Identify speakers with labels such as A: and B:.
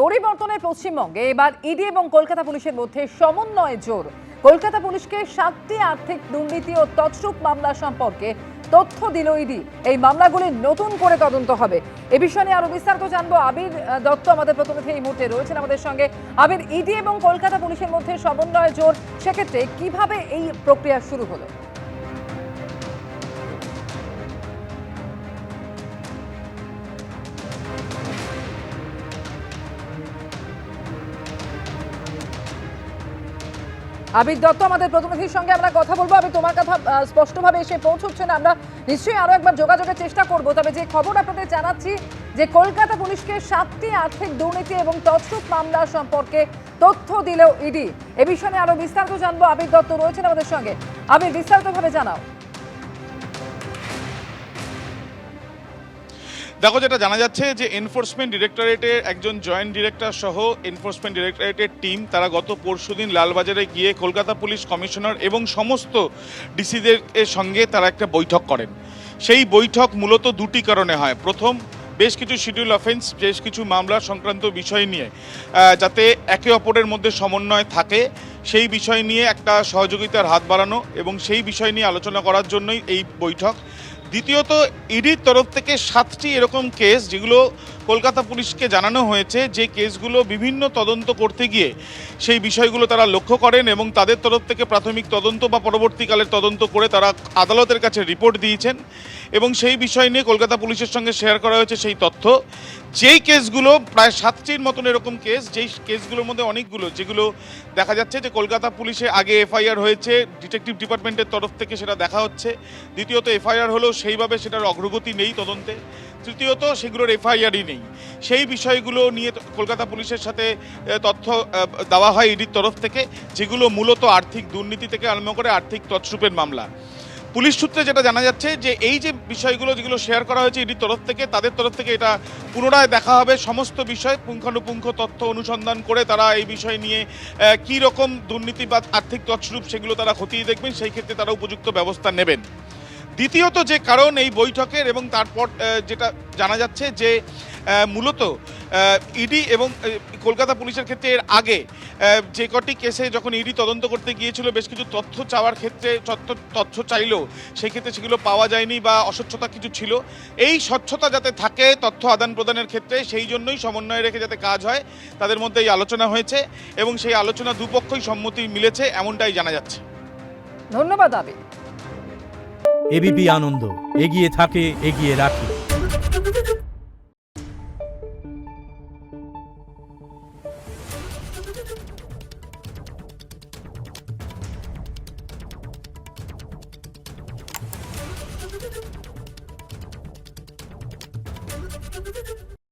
A: পরিবর্তনের পশ্চিমবঙ্গে এবার ইডি এবং কলকাতা পুলিশের মধ্যে সমন্বয় জোর। কলকাতা পুলিশকে 7টি আর্থিক দুর্নীতি ও তছরূপ মামলা সম্পর্কে তথ্য দিল ইডি। এই মামলাগুলি নতুন করে তদন্ত হবে। এ বিষয়ে নিয়ে আরো বিস্তারিত জানবো। আবির দত্ত আমাদের প্রতিনিধি এই মুহূর্তে রয়েছেন আমাদের সঙ্গে। আবির, ইডি এবং কলকাতা পুলিশের মধ্যে সমন্বয় জোর, সেক্ষেত্রে কিভাবে এই প্রক্রিয়া শুরু হলো? আবির দত্ত আমাদের প্রতিনিধির সঙ্গে আমরা কথা বলবো। আমি তোমার কথা স্পষ্টভাবে এসে পৌঁছচ্ছে না, আমরা নিশ্চয়ই আরো একবার যোগাযোগের চেষ্টা করব। তবে যে খবর আপনাদের জানাচ্ছি যে কলকাতা পুলিশকে 7টি আর্থিক দুর্নীতি এবং তছরূপ মামলা সম্পর্কে তথ্য দিল ইডি। এ বিষয়ে আরো বিস্তারিত জানবো। আবির দত্ত রয়েছেন আমাদের সঙ্গে। আবির, বিস্তারিতভাবে জানাও।
B: দেখো, যেটা জানা যাচ্ছে যে এনফোর্সমেন্ট ডিরেক্টরেটের একজন জয়েন্ট ডিরেক্টর সহ এনফোর্সমেন্ট ডিরেক্টরেটের টিম তারা গত পরশুদিন লালবাজারে গিয়ে কলকাতা পুলিশ কমিশনার এবং সমস্ত ডিসিদের সঙ্গে তারা একটা বৈঠক করেন। সেই বৈঠক মূলত দুটি কারণে হয়। প্রথম, বেশ কিছু শিডিউল অফেন্স, বেশ কিছু মামলা সংক্রান্ত বিষয় নিয়ে যাতে একে অপরের মধ্যে সমন্বয় থাকে সেই বিষয় নিয়ে একটা সহযোগিতার হাত বাড়ানো এবং সেই বিষয় নিয়ে আলোচনা করার জন্যই এই বৈঠক। দ্বিতীয়ত, ইডির তরফ থেকে 7টি এরকম কেস যেগুলো কলকাতা পুলিশকে জানানো হয়েছে, যে কেসগুলো বিভিন্ন তদন্ত করতে গিয়ে সেই বিষয়গুলো তারা লক্ষ্য করেন এবং তাদের তরফ থেকে প্রাথমিক তদন্ত বা পরবর্তীকালের তদন্ত করে তারা আদালতের কাছে রিপোর্ট দিয়েছেন এবং সেই বিষয় নিয়ে কলকাতা পুলিশের সঙ্গে শেয়ার করা হয়েছে সেই তথ্য। যেই কেসগুলো প্রায় 7টির মতন এরকম কেস, যেই কেসগুলোর মধ্যে অনেকগুলো যেগুলো দেখা যাচ্ছে যে কলকাতা পুলিশে আগে এফআইআর হয়েছে, ডিটেকটিভ ডিপার্টমেন্টের তরফ থেকে সেটা দেখা হচ্ছে। দ্বিতীয়ত, এফআইআর হলেও সেইভাবে সেটার অগ্রগতি নেই তদন্তে। তৃতীয়ত, সেগুলোর এফআইআরই নেই। সেই বিষয়গুলো নিয়ে কলকাতা পুলিশের সাথে তথ্য দেওয়া হয় ইডির তরফ থেকে, যেগুলো মূলত আর্থিক দুর্নীতি থেকে আরম্ভ করে আর্থিক তছরূপের মামলা। পুলিশ সূত্রে যেটা জানা যাচ্ছে যে এই যে বিষয়গুলো যেগুলো শেয়ার করা হয়েছে ইডির তরফ থেকে, তাদের তরফ থেকে এটা পুনরায় দেখা হবে, সমস্ত বিষয় পুঙ্খানুপুঙ্খ তথ্য অনুসন্ধান করে তারা এই বিষয় নিয়ে কী রকম দুর্নীতি বা আর্থিক তছরূপ সেগুলো তারা খতিয়ে দেখবেন, সেই ক্ষেত্রে তারা উপযুক্ত ব্যবস্থা নেবেন। দ্বিতীয়ত যে কারণ এই বৈঠকের, এবং তারপর যেটা জানা যাচ্ছে যে মূলত ইডি এবং কলকাতা পুলিশের ক্ষেত্রে এর আগে যে কটি কেসে যখন ইডি তদন্ত করতে গিয়েছিল বেশ কিছু তথ্য চাওয়ার ক্ষেত্রে তথ্য চাইলেও সেই ক্ষেত্রে সেগুলো পাওয়া যায়নি বা অস্বচ্ছতা কিছু ছিল। এই স্বচ্ছতা যাতে থাকে তথ্য আদান প্রদানের ক্ষেত্রে, সেই জন্যই সমন্বয় রেখে যাতে কাজ হয় তাদের মধ্যে এই আলোচনা হয়েছে এবং সেই আলোচনা দুপক্ষই সম্মতি মিলেছে এমনটাই জানা যাচ্ছে।
A: ধন্যবাদ আবির।
C: এবিপি আনন্দ, এগিয়ে থাকে, এগিয়ে রাখে।